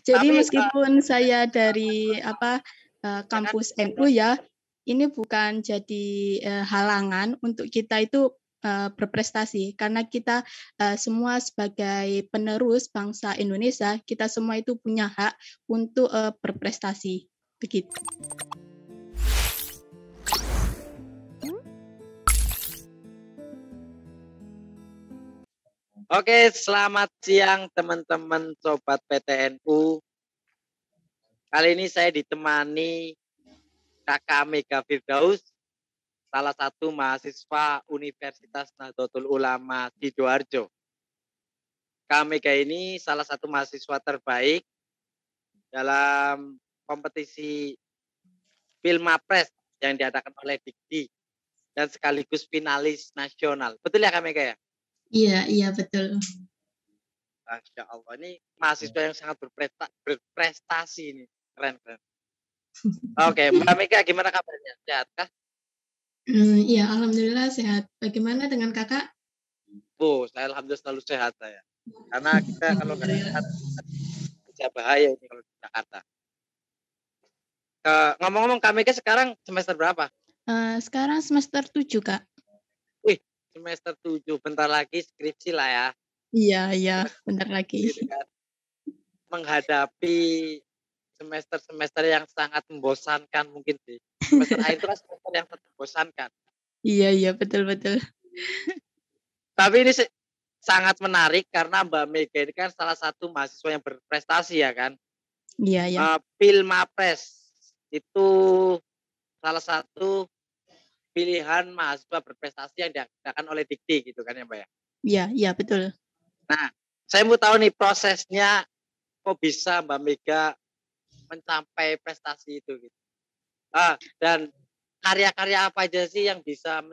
Jadi Tapi meskipun saya dari ya kan kampus NU ya, ini bukan jadi halangan untuk kita itu berprestasi karena kita semua sebagai penerus bangsa Indonesia, kita semua itu punya hak untuk berprestasi. Begitu. Oke, selamat siang teman-teman sobat PTNU. Kali ini saya ditemani Kakak Mega Firdaus, salah satu mahasiswa Universitas Nahdlatul Ulama Sidoarjo. Kak Mega ini salah satu mahasiswa terbaik dalam kompetisi Filmapres yang diadakan oleh Dikti dan sekaligus finalis nasional. Betul ya Kak Mega ya? Iya betul. Masya Allah, ini mahasiswa yang sangat berprestasi ini. Keren. Oke, Mbak Mega gimana kabarnya? Sehat kah? Iya, alhamdulillah sehat. Bagaimana dengan kakak? Saya alhamdulillah selalu sehat saya. Karena kita kalau nggak Alhamdulillah. sehat bisa bahaya ini kalau di Jakarta. Ngomong-ngomong, Kak Mega sekarang semester berapa? Sekarang semester 7, Kak. Wih, semester 7, bentar lagi skripsi lah ya. Iya, Semester bentar lagi. gitu kan. Menghadapi semester-semester yang sangat membosankan mungkin sih. Semester akhir itu kan semester yang sangat membosankan. Iya, betul. Tapi ini sangat menarik karena Mbak Mega ini kan salah satu mahasiswa yang berprestasi ya kan. Iya. Filmapres itu salah satu pilihan mahasiswa berprestasi yang diadakan oleh Dikti gitu kan ya Mbak ya. Iya, betul. Nah, saya mau tahu nih prosesnya kok bisa Mbak Mega mencapai prestasi itu gitu. Dan karya-karya apa aja sih yang bisa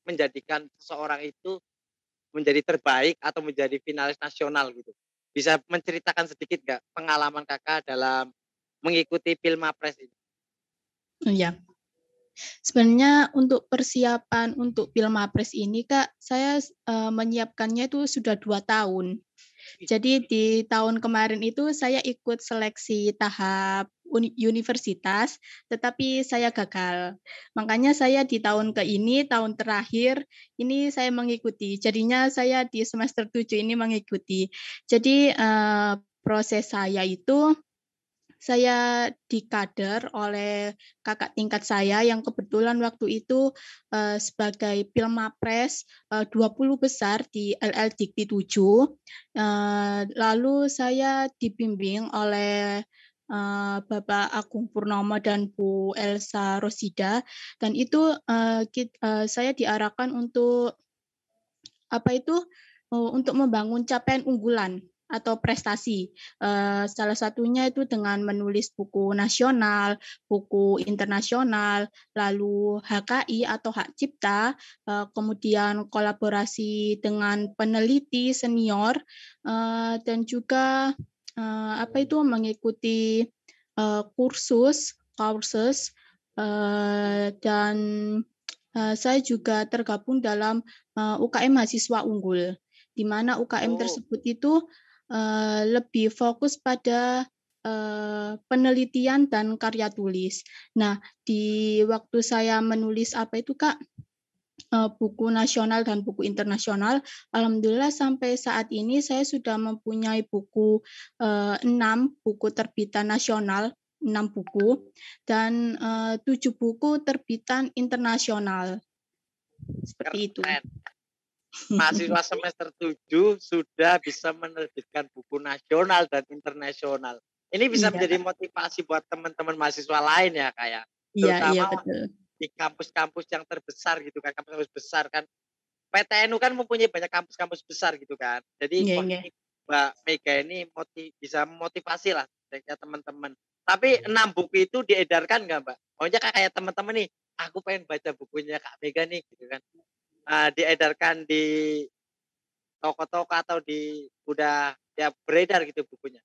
menjadikan seseorang itu menjadi terbaik atau menjadi finalis nasional gitu. Bisa menceritakan sedikit nggak pengalaman kakak dalam mengikuti Filmapres ini? Iya. Sebenarnya untuk persiapan untuk Filmapres ini, Kak, saya menyiapkannya itu sudah 2 tahun. Jadi di tahun kemarin itu saya ikut seleksi tahap universitas, tetapi saya gagal. Makanya saya di tahun tahun terakhir, ini saya mengikuti. Jadinya saya di semester 7 ini mengikuti. Jadi proses saya itu saya dikader oleh kakak tingkat saya yang kebetulan waktu itu sebagai Filmapres 20 besar di LL Dikti 7. Lalu saya dibimbing oleh Bapak Agung Purnomo dan Bu Elsa Rosida, dan itu saya diarahkan untuk untuk membangun capaian unggulan atau prestasi. Salah satunya itu dengan menulis buku nasional, buku internasional, lalu HKI atau hak cipta, kemudian kolaborasi dengan peneliti senior, dan juga mengikuti kursus, dan saya juga tergabung dalam UKM Mahasiswa Unggul, di mana UKM tersebut itu lebih fokus pada penelitian dan karya tulis. Nah, di waktu saya menulis Kak, buku nasional dan buku internasional, alhamdulillah sampai saat ini saya sudah mempunyai buku 6 buku terbitan nasional, 6 buku, dan 7 buku terbitan internasional. Seperti itu. Mahasiswa semester 7 sudah bisa menerbitkan buku nasional dan internasional. Ini bisa menjadi motivasi buat teman-teman mahasiswa lain ya kayak Iya, terutama betul. di kampus-kampus yang terbesar gitu kan, kampus besar kan. PTNU kan mempunyai banyak kampus-kampus besar gitu kan. Jadi wah ini Mbak Mega ini bisa memotivasi lah teman-teman. Tapi 6 buku itu diedarkan nggak Mbak? Maunya kayak teman-teman nih, aku pengen baca bukunya Kak Mega nih gitu kan. Diedarkan di toko-toko atau udah ya beredar gitu bukunya?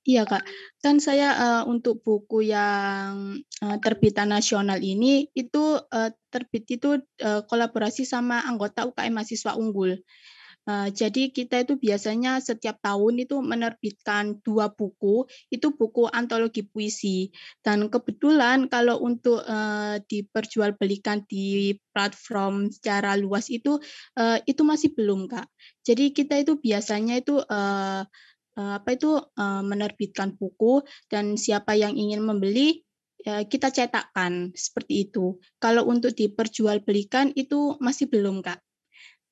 Iya Kak, kan saya untuk buku yang terbitan nasional ini itu terbit itu kolaborasi sama anggota UKM Mahasiswa Unggul. Jadi kita itu biasanya setiap tahun itu menerbitkan 2 buku, itu buku antologi puisi. Dan kebetulan kalau untuk diperjualbelikan di platform secara luas itu masih belum, Kak. Jadi kita itu biasanya itu menerbitkan buku dan siapa yang ingin membeli kita cetakkan seperti itu. Kalau untuk diperjualbelikan itu masih belum, Kak.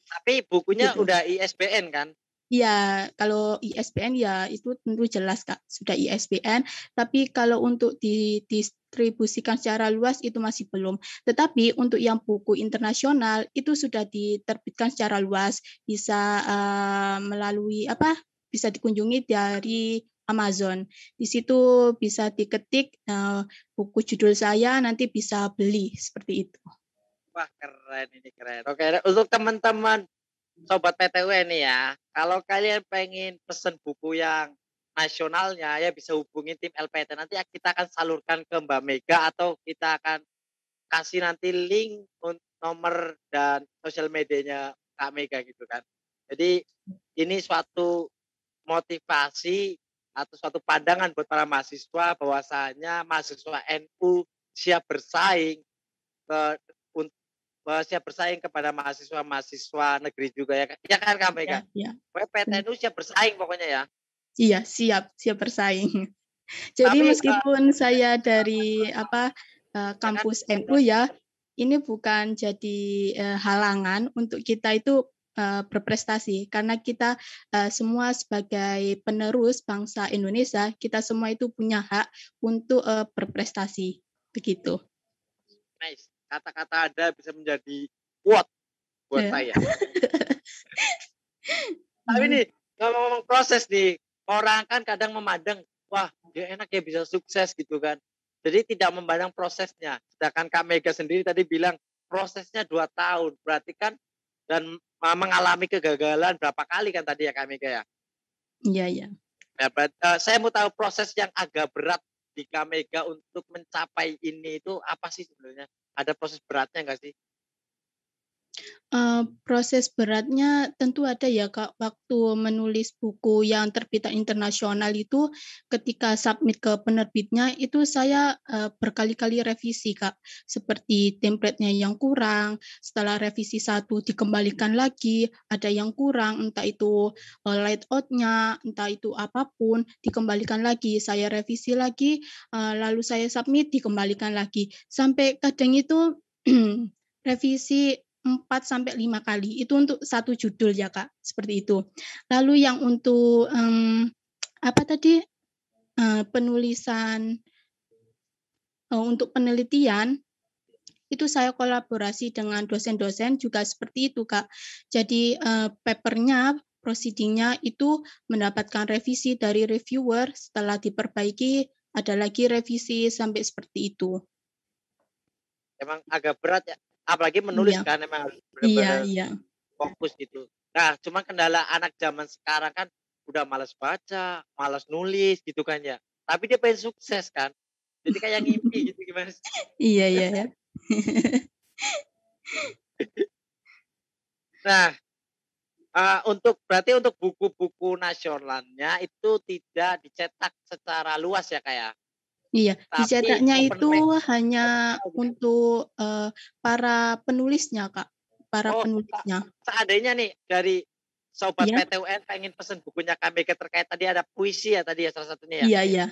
Tapi bukunya Gitu. udah ISBN kan? Ya, kalau ISBN ya itu tentu jelas, Kak, sudah ISBN, tapi kalau untuk didistribusikan secara luas itu masih belum. Tetapi untuk yang buku internasional itu sudah diterbitkan secara luas, bisa melalui bisa dikunjungi dari Amazon. Di situ bisa diketik buku judul saya, nanti bisa beli seperti itu. Wah, keren ini, keren. Oke, untuk teman-teman Sobat PTW nih ya, kalau kalian pengen pesen buku yang nasionalnya ya bisa hubungi tim LPT. Nanti kita akan salurkan ke Mbak Mega atau kita akan kasih nanti link nomor dan sosial medianya Kak Mega gitu kan. Jadi ini suatu motivasi atau suatu pandangan buat para mahasiswa bahwasanya mahasiswa NU siap bersaing ke siap bersaing kepada mahasiswa-mahasiswa negeri juga ya, ya kan Kak Mega? Ya, ya. PTNU siap bersaing pokoknya ya. Iya, siap bersaing. Jadi Tapi meskipun saya dari ya kan kampus NU ya, ini bukan jadi halangan untuk kita itu berprestasi karena kita semua sebagai penerus bangsa Indonesia, kita semua itu punya hak untuk berprestasi. Begitu. nice. Kata-kata Anda bisa menjadi quote buat Ya. saya. Tapi nih, ngomong-ngomong proses nih, orang kan kadang memandang, wah dia enak ya bisa sukses gitu kan. Jadi tidak memandang prosesnya. Sedangkan Kak Mega sendiri tadi bilang prosesnya 2 tahun. Berarti kan dan mengalami kegagalan berapa kali kan tadi ya Kak Mega ya. Iya, iya. Nah, saya mau tahu proses yang agak berat di Kak Mega untuk mencapai ini itu apa sih sebenarnya? Ada proses beratnya nggak sih? Proses beratnya tentu ada ya, Kak, waktu menulis buku yang terbitan internasional itu ketika submit ke penerbitnya itu saya, berkali-kali revisi, Kak. Seperti template-nya yang kurang, setelah revisi satu dikembalikan lagi, ada yang kurang, entah itu, layout-nya, entah itu apapun, dikembalikan lagi, saya revisi lagi, lalu saya submit, dikembalikan lagi. Sampai kadang itu revisi 4 sampai 5 kali, itu untuk satu judul ya, Kak, seperti itu. Lalu yang untuk, penulisan, untuk penelitian, itu saya kolaborasi dengan dosen-dosen juga seperti itu, Kak. Jadi, paper-nya, proceeding-nya itu mendapatkan revisi dari reviewer, setelah diperbaiki ada lagi revisi, sampai seperti itu. Emang agak berat ya, apalagi menulis Iya. kan emang harus Iya, benar-benar iya. fokus gitu. Nah, cuma kendala anak zaman sekarang kan udah malas baca, malas nulis gitu kan ya. Tapi dia pengen sukses kan. Jadi kayak ngimpi gitu gimana sih? Iya, iya ya. Nah, berarti untuk buku-buku nasionalnya itu tidak dicetak secara luas ya, Kak, ya? Iya, Tapi dicetaknya open itu mail hanya gitu. untuk, para penulisnya, Kak, para Oh, penulisnya. seandainya nih dari sobat Iya? PTUN pengen pesen bukunya KBG terkait tadi ada puisi ya tadi ya salah satunya ya? Iya, iya.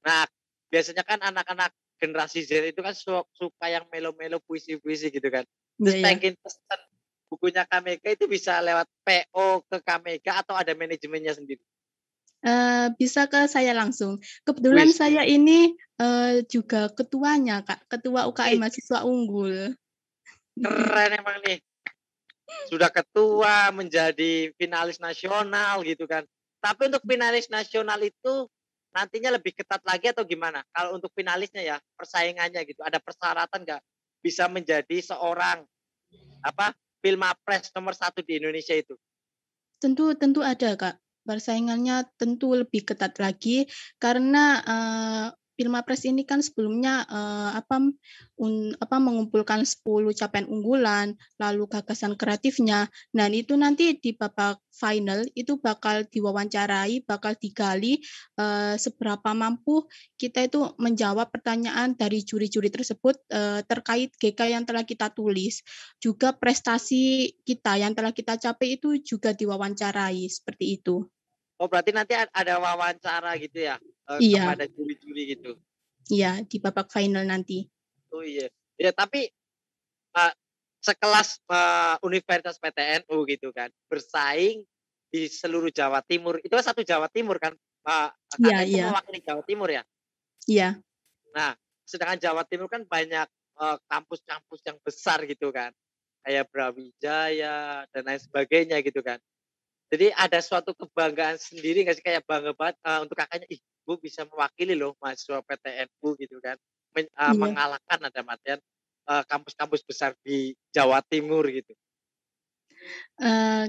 Nah, biasanya kan anak-anak generasi Z itu kan suka yang melo-melo puisi-puisi gitu kan. Iya, Terus iya. pengen pesen bukunya Kamega itu bisa lewat PO ke Kamega atau ada manajemennya sendiri? Bisa ke saya langsung. Kebetulan Wis, saya ini, juga ketuanya, Kak, ketua UKM ih, Mahasiswa Unggul. keren emang nih. Sudah ketua, menjadi finalis nasional gitu kan. Tapi untuk finalis nasional itu nantinya lebih ketat lagi atau gimana? Kalau untuk finalisnya ya, persaingannya gitu, ada persyaratan nggak bisa menjadi seorang apa Filmapres nomor 1 di Indonesia itu? Tentu tentu ada, Kak. Persaingannya tentu lebih ketat lagi karena, Pilmapres ini kan sebelumnya mengumpulkan 10 capaian unggulan, lalu gagasan kreatifnya. Nah, itu nanti di babak final itu bakal diwawancarai, bakal digali seberapa mampu kita itu menjawab pertanyaan dari juri-juri tersebut terkait GK yang telah kita tulis. Juga prestasi kita yang telah kita capai itu juga diwawancarai seperti itu. Oh, berarti nanti ada wawancara gitu ya Iya. kepada juri-juri gitu. Iya, di babak final nanti. Oh iya. Ya, tapi sekelas Universitas PTNU gitu kan, bersaing di seluruh Jawa Timur. Itu kan satu Jawa Timur kan, Iya, Kakak itu iya. mewakili Jawa Timur ya? Iya. Nah, sedangkan Jawa Timur kan banyak kampus-kampus yang besar gitu kan, kayak Brawijaya dan lain sebagainya gitu kan. Jadi ada suatu kebanggaan sendiri nggak sih, kayak bangga banget untuk Kakaknya, "Ih, gue bisa mewakili loh mahasiswa PTNU," gitu kan, Iya. mengalahkan dalam artian kampus-kampus besar di Jawa Timur gitu.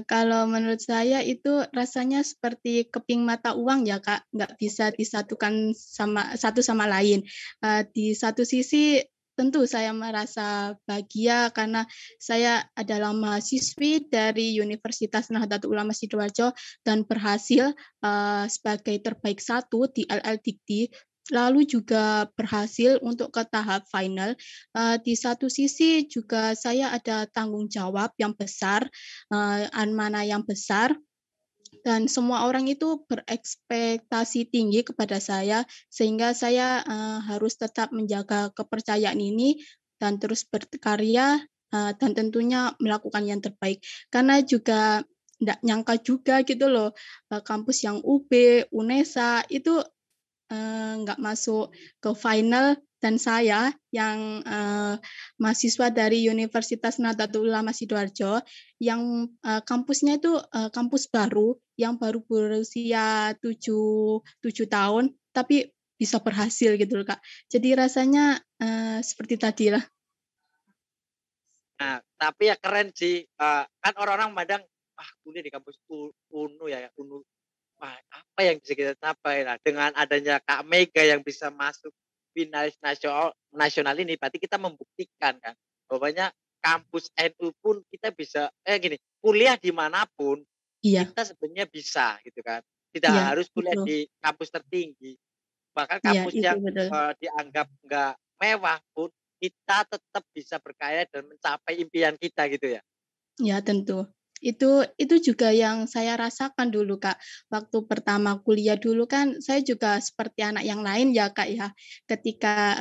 Kalau menurut saya itu rasanya seperti keping mata uang ya, Kak, nggak bisa disatukan sama satu sama lain. Di satu sisi tentu saya merasa bahagia karena saya adalah mahasiswi dari Universitas Nahdlatul Ulama Sidoarjo dan berhasil sebagai terbaik satu di LL Dikti, lalu juga berhasil untuk ke tahap final. Di satu sisi juga saya ada tanggung jawab yang besar, amanah yang besar, dan semua orang itu berekspektasi tinggi kepada saya, sehingga saya harus tetap menjaga kepercayaan ini dan terus berkarya, dan tentunya melakukan yang terbaik. Karena juga nggak nyangka juga gitu loh, kampus yang UB, UNESA itu nggak masuk ke final, dan saya yang mahasiswa dari Universitas Nahdlatul Ulama Sidoarjo yang kampusnya itu kampus baru yang baru berusia 7 tahun tapi bisa berhasil gitu loh, Kak. Jadi rasanya seperti tadi lah. Nah, tapi ya keren sih, kan orang-orang memandang, "Ah, kuliah di kampus UNU ya, UNU, wah apa yang bisa kita capai?" Nah, dengan adanya Kak Mega yang bisa masuk finalis nasional ini, berarti kita membuktikan kan, bahwanya kampus NU pun kita bisa gini, kuliah di manapun Iya, kita sebenarnya bisa gitu kan. Tidak iya, harus kuliah betul. di kampus tertinggi, bahkan Iya, kampus itu yang betul. dianggap nggak mewah pun kita tetap bisa berkarya dan mencapai impian kita gitu ya. Ya, tentu. Itu juga yang saya rasakan dulu, Kak. Waktu pertama kuliah dulu kan saya juga seperti anak yang lain ya, Kak, ya. Ketika,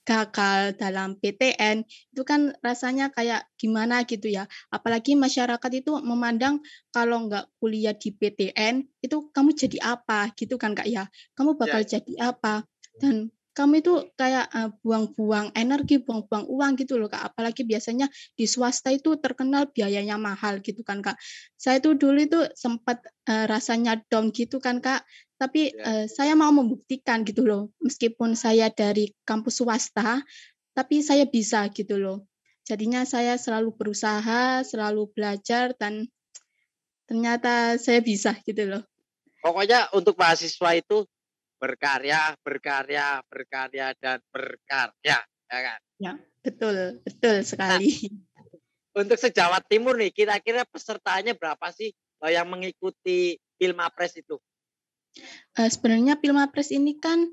gagal dalam PTN, itu kan rasanya kayak gimana gitu ya. Apalagi masyarakat itu memandang kalau nggak kuliah di PTN, itu kamu jadi apa gitu kan, Kak, ya. Kamu Iya, bakal iya. jadi apa, dan kamu itu kayak, buang-buang energi, buang-buang uang gitu loh, Kak. Apalagi biasanya di swasta itu terkenal biayanya mahal gitu kan, Kak. Saya tuh dulu itu sempat, rasanya down gitu kan, Kak, tapi, Iya. saya mau membuktikan gitu loh, meskipun saya dari kampus swasta, tapi saya bisa gitu loh. Jadinya saya selalu berusaha, selalu belajar, dan ternyata saya bisa gitu loh. Pokoknya untuk mahasiswa itu berkarya, berkarya, berkarya, dan berkarya, ya kan? Ya, betul betul Nah, sekali. untuk se-Jawa Timur nih, kira-kira pesertanya berapa sih, yang mengikuti Pilmapres itu? Sebenarnya Pilmapres ini kan,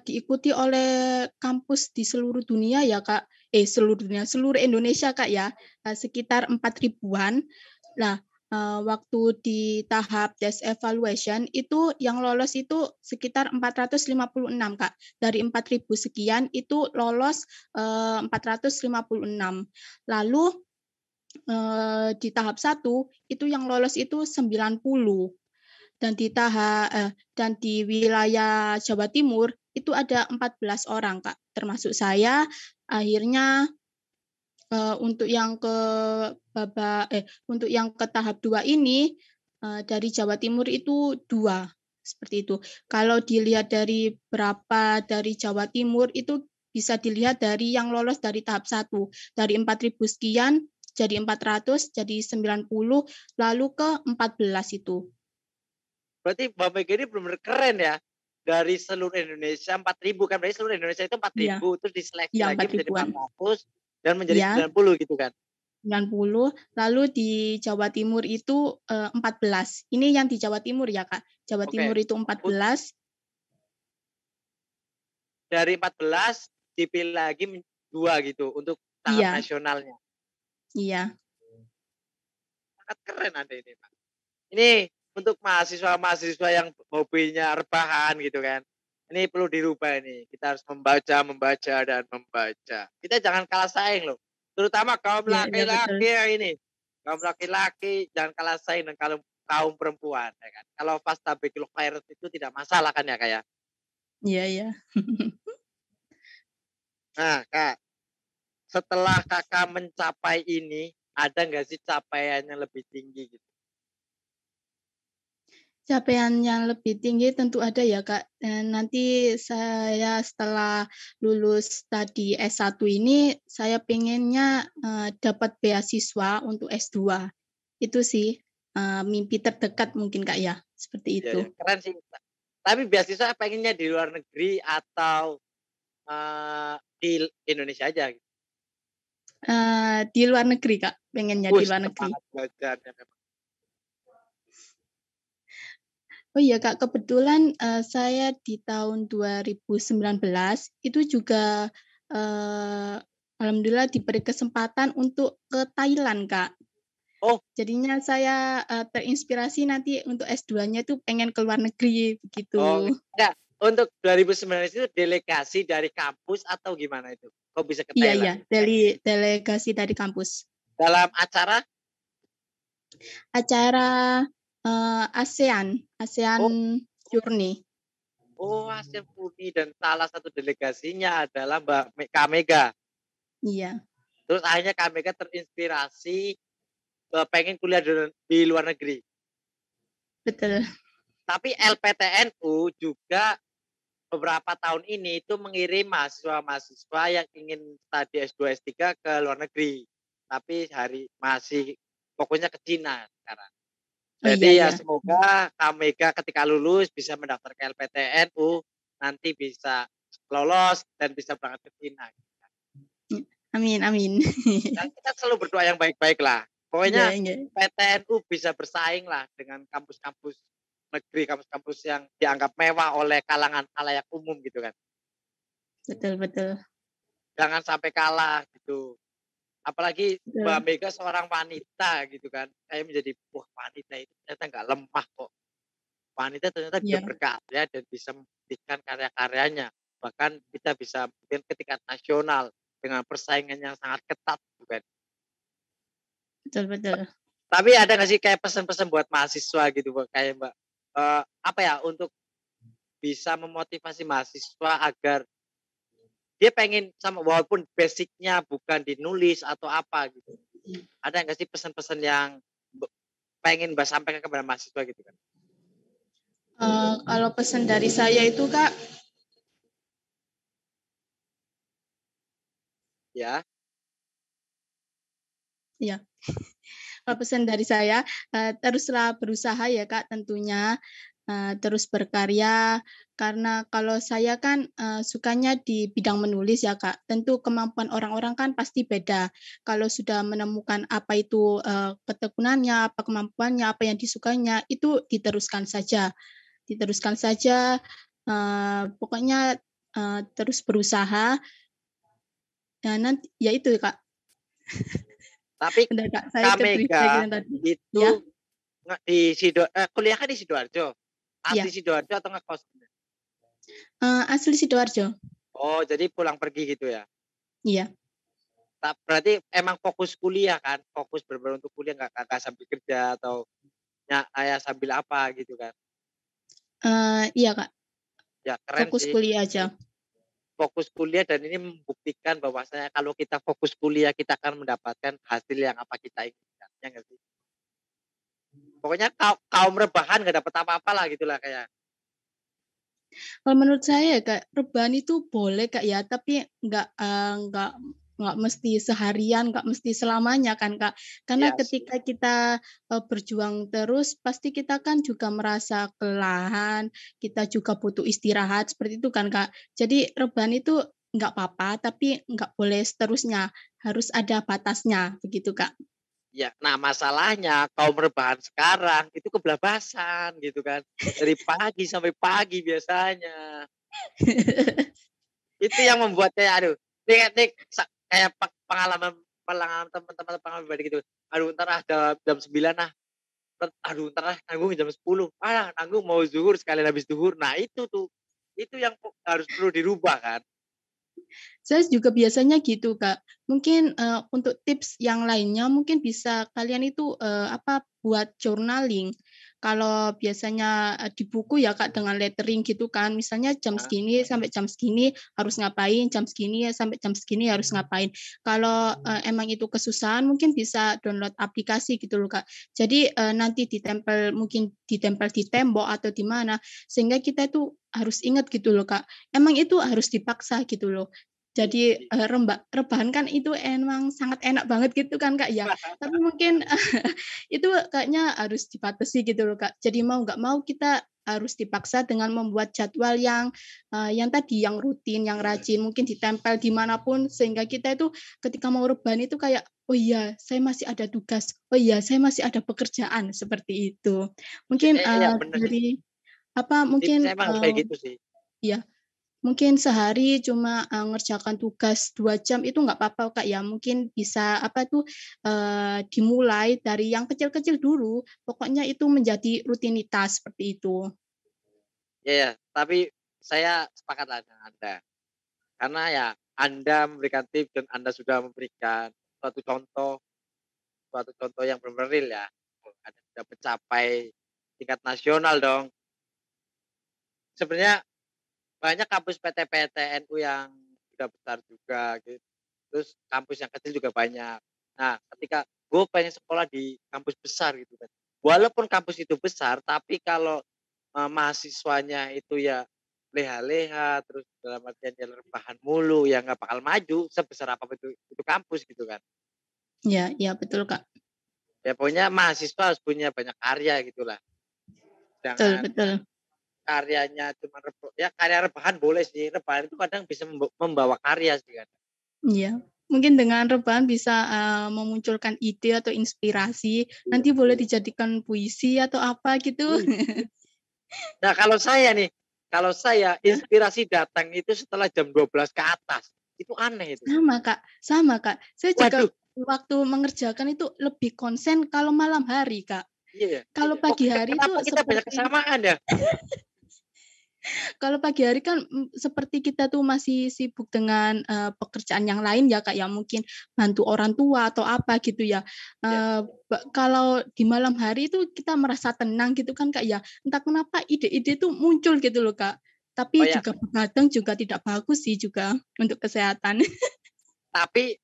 diikuti oleh kampus di seluruh dunia ya, Kak. Seluruh dunia, seluruh Indonesia, Kak, ya, sekitar 4 ribuan. Nah, waktu di tahap tes evaluation itu yang lolos itu sekitar 456, Kak. Dari 4.000 sekian itu lolos, 456. Lalu, di tahap satu itu yang lolos itu 90. Dan di wilayah Jawa Timur itu ada 14 orang, Kak, termasuk saya. Akhirnya, untuk yang ke untuk yang ke tahap 2 ini, dari Jawa Timur itu 2, seperti itu. Kalau dilihat dari berapa dari Jawa Timur itu bisa dilihat dari yang lolos dari tahap 1, dari 4.000 sekian jadi 400, jadi 90, lalu ke 14 itu. Berarti Mbak Mega ini benar-benar keren ya. dari seluruh Indonesia 4.000 kan, berarti seluruh Indonesia itu Iya. 4.000 terus diseleksi Iya, lagi 4 menjadi ribuan. 400 dan menjadi Iya. 90 gitu kan? 90, lalu di Jawa Timur itu, 14. Ini yang di Jawa Timur ya, Kak. Jawa Oke. Timur itu 14. Dari 14 dipilih lagi 2 gitu untuk tahap Iya. nasionalnya. Iya. Sangat keren Anda ini, Pak. Ini untuk mahasiswa-mahasiswa yang hobinya rebahan gitu kan. Ini perlu dirubah ini. Kita harus membaca, membaca, dan membaca. Kita jangan kalah saing loh. Terutama kaum Iya iya, betul. laki-laki yang ini. Kaum laki-laki jangan kalah saing dengan kaum perempuan ya kan. Kalau fastabikul khairat itu tidak masalah kan ya, Kak, ya? Iya iya. Nah, Kak, setelah Kakak mencapai ini, ada nggak sih capaian yang lebih tinggi gitu? Capaian yang lebih tinggi tentu ada ya, Kak. Nanti saya setelah lulus tadi S1 ini, saya pengennya, dapat beasiswa untuk S2. Itu sih, mimpi terdekat mungkin, Kak, ya, seperti Iya ya, itu. keren sih. Tapi beasiswa pengennya di luar negeri atau, di Indonesia aja gitu? Di luar negeri, Kak, pengennya di luar negeri. Semangat belajarnya memang. Oh iya, Kak, kebetulan, saya di tahun 2019 itu juga, alhamdulillah diberi kesempatan untuk ke Thailand, Kak. Oh Jadinya saya, terinspirasi nanti untuk S2-nya tuh pengen ke luar negeri, oh, begitu. enggak, untuk 2019 itu delegasi dari kampus atau gimana itu? Kok bisa ke Iya iya, Thailand? delegasi dari kampus. Dalam acara? Acara, ASEAN Oh Journey. oh, Asia Murni dan salah satu delegasinya adalah Kak Mega. Iya, Terus akhirnya Kak Mega terinspirasi, pengen kuliah di luar negeri. betul. Tapi LPTNU juga beberapa tahun ini itu mengirim mahasiswa-mahasiswa yang ingin studi S2, S3 ke luar negeri. Tapi masih fokusnya ke Cina sekarang. Oh, iya Jadi ya iya. semoga Kak Mega ketika lulus bisa mendaftar ke LPTNU, nanti bisa lolos dan bisa berangkat ke Cina. Amin amin. Dan kita selalu berdoa yang baik-baik lah. Iya Pokoknya iya. PTNU bisa bersaing lah dengan kampus-kampus negeri, kampus-kampus yang dianggap mewah oleh kalangan khalayak umum gitu kan. Betul betul. Jangan sampai kalah gitu. Apalagi Mbak Betul. Mega seorang wanita gitu kan. Saya menjadi, wah wanita itu ternyata nggak lemah kok. Wanita ternyata bisa Iya, berkarya dan bisa membuktikan karya-karyanya. Bahkan kita bisa mungkin ke tingkat nasional dengan persaingan yang sangat ketat gitu kan. betul betul. Tapi ada nggak sih kayak pesan-pesan buat mahasiswa gitu, kayak Mbak, apa ya, untuk bisa memotivasi mahasiswa agar dia pengen sama walaupun basic-nya bukan di nulis atau apa gitu. Ada nggak sih pesan-pesan yang be pengen Mbak sampaikan kepada mahasiswa gitu kan? Kalau pesan dari saya itu, Kak, Ya, ya. Kalau pesan dari saya, teruslah berusaha ya, Kak, tentunya, terus berkarya, karena kalau saya kan, sukanya di bidang menulis ya, Kak. Tentu kemampuan orang-orang kan pasti beda. Kalau sudah menemukan apa itu, ketekunannya, apa kemampuannya, apa yang disukainya, itu diteruskan saja. Diteruskan saja, pokoknya, terus berusaha, dan nanti ya itu, Kak. tapi Benar, Kak, saya Kak ke-trigger Mega yang tadi. itu Ya? kuliahnya di Sidoarjo? Asli Iya, Sidoarjo atau ngekos? asli Sidoarjo. Oh, jadi pulang pergi gitu ya? Iya, Berarti emang fokus kuliah kan? Fokus bener-bener untuk kuliah nggak sambil kerja atau sambil apa gitu kan? iya, Kak, Ya keren fokus sih. kuliah aja. Fokus kuliah dan ini membuktikan bahwasanya kalau kita fokus kuliah kita akan mendapatkan hasil yang apa kita inginkan, ya nggak sih? Pokoknya kaum rebahan nggak dapat apa-apa lah gitulah kayak. Kalau menurut saya ya, Kak, rebahan itu boleh, Kak, ya, tapi nggak nggak mesti seharian, nggak mesti selamanya kan, Kak. Karena Iya sih. ketika kita, berjuang terus, pasti kita kan juga merasa kelelahan, kita juga butuh istirahat, seperti itu kan, Kak. Jadi rebahan itu nggak apa-apa, tapi nggak boleh seterusnya, harus ada batasnya, begitu, Kak. Ya, nah masalahnya kaum rebahan sekarang itu kebelabasan gitu kan. Dari pagi sampai pagi biasanya. Itu yang membuat kayak aduh, nih kayak pengalaman pengalaman teman-teman pengalaman pribadi gitu. Aduh entar jam 9 aduh entar nanggung jam 10, nanggung mau zuhur sekalian habis zuhur. Nah itu tuh, itu yang harus perlu dirubah kan. Saya juga biasanya gitu, Kak. Mungkin, untuk tips yang lainnya mungkin bisa kalian itu, buat journaling. Kalau biasanya, di buku ya, Kak, dengan lettering gitu kan, misalnya jam Nah, segini sampai jam segini harus ngapain, jam segini ya sampai jam segini harus ngapain. Kalau, emang itu kesusahan mungkin bisa download aplikasi gitu loh, Kak. Jadi, nanti ditempel mungkin ditempel di tembok atau di mana, sehingga kita itu harus ingat gitu loh, Kak. Emang itu harus dipaksa gitu loh. iya Jadi, sih. rebahan kan itu emang sangat enak banget gitu kan, Kak, ya. Tapi mungkin itu kayaknya harus dibatasi gitu loh, Kak. Jadi mau nggak mau kita harus dipaksa dengan membuat jadwal yang tadi, yang rutin, yang rajin, mungkin ditempel di mana pun sehingga kita itu ketika mau rebahan itu kayak, "Oh iya, saya masih ada tugas. Oh iya, saya masih ada pekerjaan." Seperti itu. Mungkin, Iya bener sih. dari apa, Tipsnya mungkin, emang harus kayak gitu sih. iya. Mungkin sehari cuma, ngerjakan tugas 2 jam itu nggak apa-apa, Kak, ya. Mungkin bisa dimulai dari yang kecil-kecil dulu, pokoknya itu menjadi rutinitas, seperti itu. Iya, ya, tapi saya sepakatlah dengan Anda. Karena ya Anda memberikan tips dan Anda sudah memberikan suatu contoh yang benar-benar real ya. Oh, Anda sudah mencapai tingkat nasional dong. Sebenarnya banyak kampus PT-PTNU yang sudah besar juga gitu. Terus kampus yang kecil juga banyak. Nah, ketika gue pengen sekolah di kampus besar gitu kan. Walaupun kampus itu besar, tapi kalau mahasiswanya itu ya leha-leha, terus dalam artian dia rebahan mulu, ya nggak bakal maju sebesar apapun itu kampus gitu kan. Iya iya, betul, Kak. Ya pokoknya mahasiswa harus punya banyak karya gitulah. Betul Jangan betul. karyanya cuma ya karya rebahan boleh sih, rebahan itu kadang bisa membawa karya sih kan. Iya. Mungkin dengan rebahan bisa, memunculkan ide atau inspirasi, Iya nanti boleh sih. dijadikan puisi atau apa gitu. Nah kalau saya inspirasi datang itu setelah jam 12 ke atas, itu aneh itu. Sama, Kak, sama, Kak. Saya juga Waduh, waktu mengerjakan itu lebih konsen kalau malam hari, Kak. iya ya. Kalau pagi hari itu Kenapa kita banyak seperti kesamaan ya? kalau pagi hari kan, seperti kita tuh masih sibuk dengan, pekerjaan yang lain ya, Kak, ya, mungkin bantu orang tua atau apa gitu ya. Iya. Kalau di malam hari itu kita merasa tenang gitu kan, Kak, ya. Entah kenapa ide-ide tuh muncul gitu loh, Kak. Oh Tapi ya, juga begadang juga tidak bagus sih juga untuk kesehatan. tapi,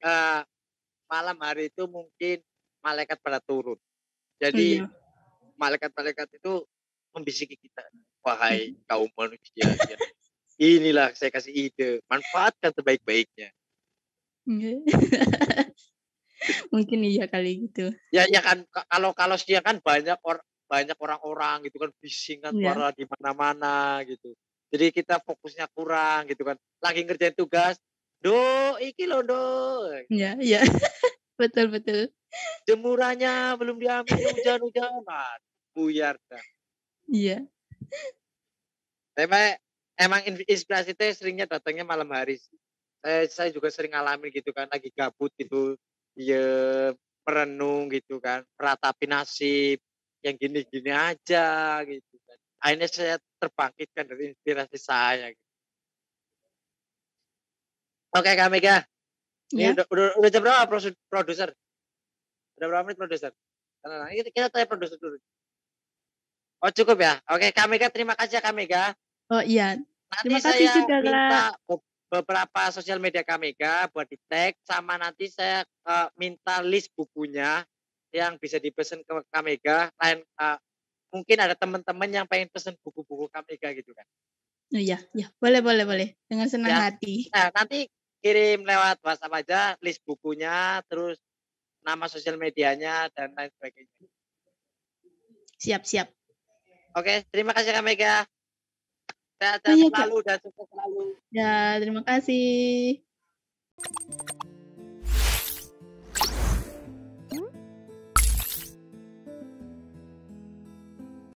malam hari itu mungkin malaikat pada turun. Jadi Iya. malaikat-malaikat itu membisiki kita, "Wahai kaum manusia ya, inilah saya kasih ide, manfaatkan sebaik-baiknya." Iya. Mungkin iya kali gitu. Ya kan kalau kalau siang kan banyak orang-orang gitu kan, bising kan, Iya. suara di mana-mana gitu. Jadi kita fokusnya kurang gitu kan. Lagi ngerjain tugas, "Do, iki lho, Do." Iya iya. Betul betul. Jemurannya belum diambil, hujan-hujanan, buyar dah. Iya. Memang emang inspirasi itu seringnya datangnya malam hari sih. Saya juga sering ngalamin gitu kan, lagi gabut gitu, diem, merenung gitu kan, meratapi nasib, yang gini-gini aja gitu kan. Akhirnya saya terbangkitkan dari inspirasi saya. Oke Kak Mega, ini Iya. udah jam berapa produser? Udah berapa menit produser? Tenang, ini kita tanya produser dulu. Oh cukup ya? Oke Kak Mega, terima kasih ya Kak Mega. Oh iya. Nanti Terima kasih saya juga, Kak. minta beberapa sosial media Kak Mega buat di-tag, sama nanti saya, minta list bukunya yang bisa dipesan ke Kak Mega, mungkin ada teman-teman yang pengen pesen buku-buku Kak Mega gitu kan, Oh iya iya. Boleh boleh boleh. Dengan senang ya. hati. Nah nanti kirim lewat WhatsApp aja list bukunya, terus nama sosial medianya dan lain sebagainya. Siap. Oke, terima kasih Kak Mega. Sehat-sehat Oh iya, Kak. selalu dan sukses selalu. Ya, terima kasih.